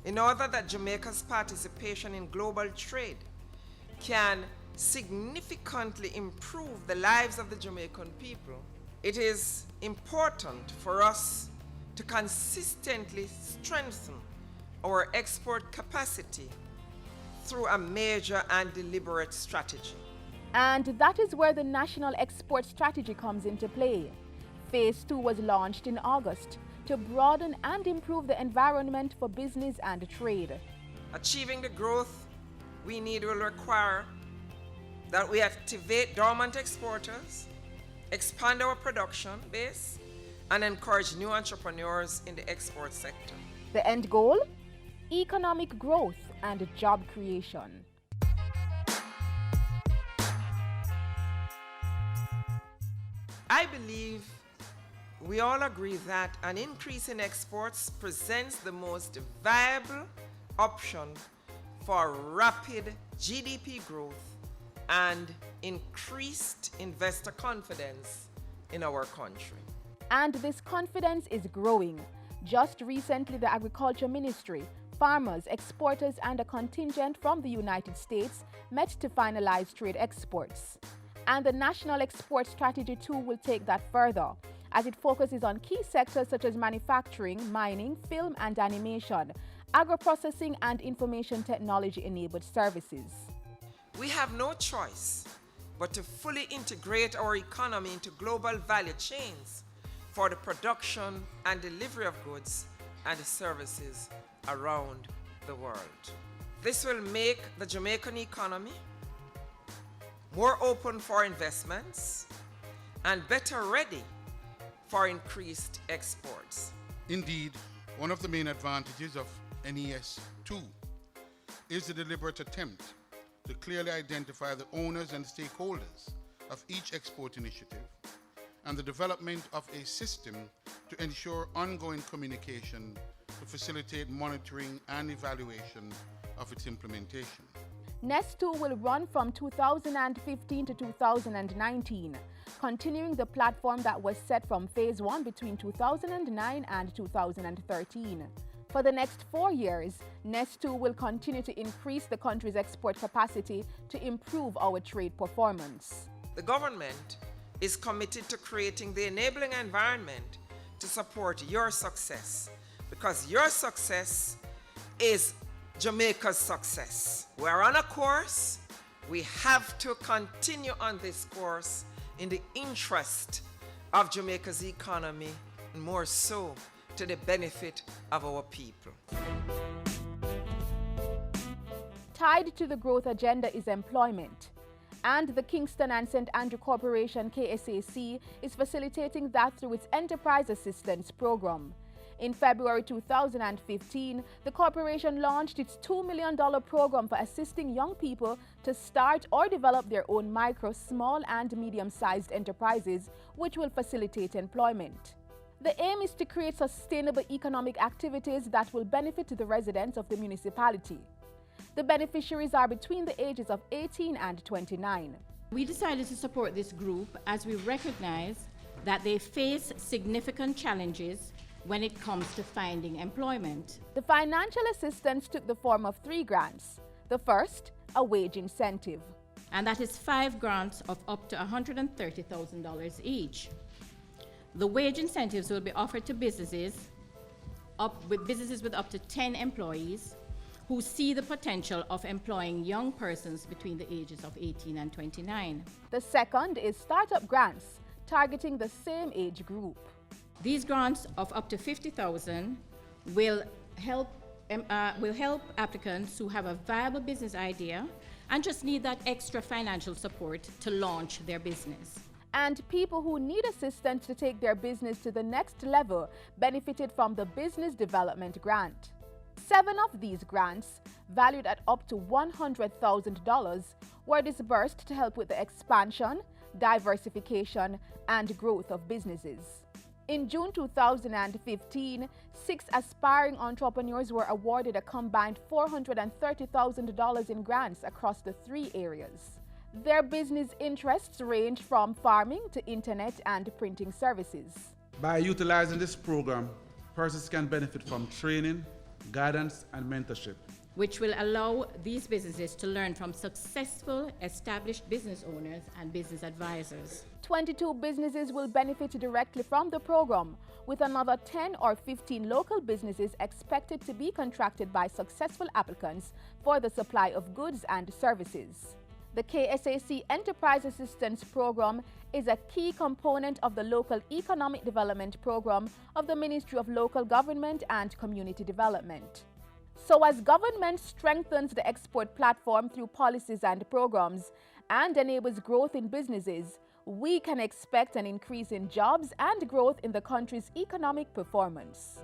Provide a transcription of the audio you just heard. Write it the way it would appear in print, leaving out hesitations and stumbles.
in order that Jamaica's participation in global trade can significantly improve the lives of the Jamaican people, it is important for us to consistently strengthen our export capacity through a major and deliberate strategy. And that is where the National Export Strategy comes into play. Phase 2 was launched in August to broaden and improve the environment for business and trade. Achieving the growth we need will require that we activate dormant exporters, expand our production base, and encourage new entrepreneurs in the export sector. The end goal? Economic growth and job creation. I believe we all agree that an increase in exports presents the most viable option for rapid GDP growth and increased investor confidence in our country. And this confidence is growing. Just recently, the Agriculture Ministry, farmers, exporters, and a contingent from the United States met to finalize trade exports. And the National Export Strategy 2 will take that further, as it focuses on key sectors such as manufacturing, mining, film and animation, agro-processing, and information technology-enabled services. We have no choice but to fully integrate our economy into global value chains for the production and delivery of goods and services around the world. This will make the Jamaican economy more open for investments and better ready for increased exports. Indeed, one of the main advantages of NES 2 is the deliberate attempt to clearly identify the owners and stakeholders of each export initiative and the development of a system to ensure ongoing communication to facilitate monitoring and evaluation of its implementation. NES 2 will run from 2015 to 2019, continuing the platform that was set from Phase 1 between 2009 and 2013. For the next 4 years, NES 2 will continue to increase the country's export capacity to improve our trade performance. The government is committed to creating the enabling environment to support your success, because your success is Jamaica's success. We're on a course. We have to continue on this course in the interest of Jamaica's economy, and more so to the benefit of our people. Tied to the growth agenda is employment. And the Kingston and St. Andrew Corporation, KSAC, is facilitating that through its Enterprise Assistance Program. In February 2015, the corporation launched its $2 million program for assisting young people to start or develop their own micro, small, and medium-sized enterprises, which will facilitate employment. The aim is to create sustainable economic activities that will benefit the residents of the municipality. The beneficiaries are between the ages of 18 and 29. We decided to support this group as we recognize that they face significant challenges when it comes to finding employment. The financial assistance took the form of 3 grants. The first, a wage incentive. And that is 5 grants of up to $130,000 each. The wage incentives will be offered to businesses with up to 10 employees who see the potential of employing young persons between the ages of 18 and 29. The second is startup grants, targeting the same age group. These grants of up to $50,000 will help applicants who have a viable business idea and just need that extra financial support to launch their business. And people who need assistance to take their business to the next level benefited from the Business Development Grant. 7 of these grants, valued at up to $100,000, were disbursed to help with the expansion, diversification, and growth of businesses. In June 2015, 6 aspiring entrepreneurs were awarded a combined $430,000 in grants across the 3 areas. Their business interests range from farming to internet and printing services. By utilizing this program, persons can benefit from training, guidance, and mentorship. which will allow these businesses to learn from successful established business owners and business advisors. 22 businesses will benefit directly from the program, with another 10 or 15 local businesses expected to be contracted by successful applicants for the supply of goods and services. The KSAC Enterprise Assistance Program is a key component of the Local Economic Development Program of the Ministry of Local Government and Community Development. So as government strengthens the export platform through policies and programs and enables growth in businesses, we can expect an increase in jobs and growth in the country's economic performance.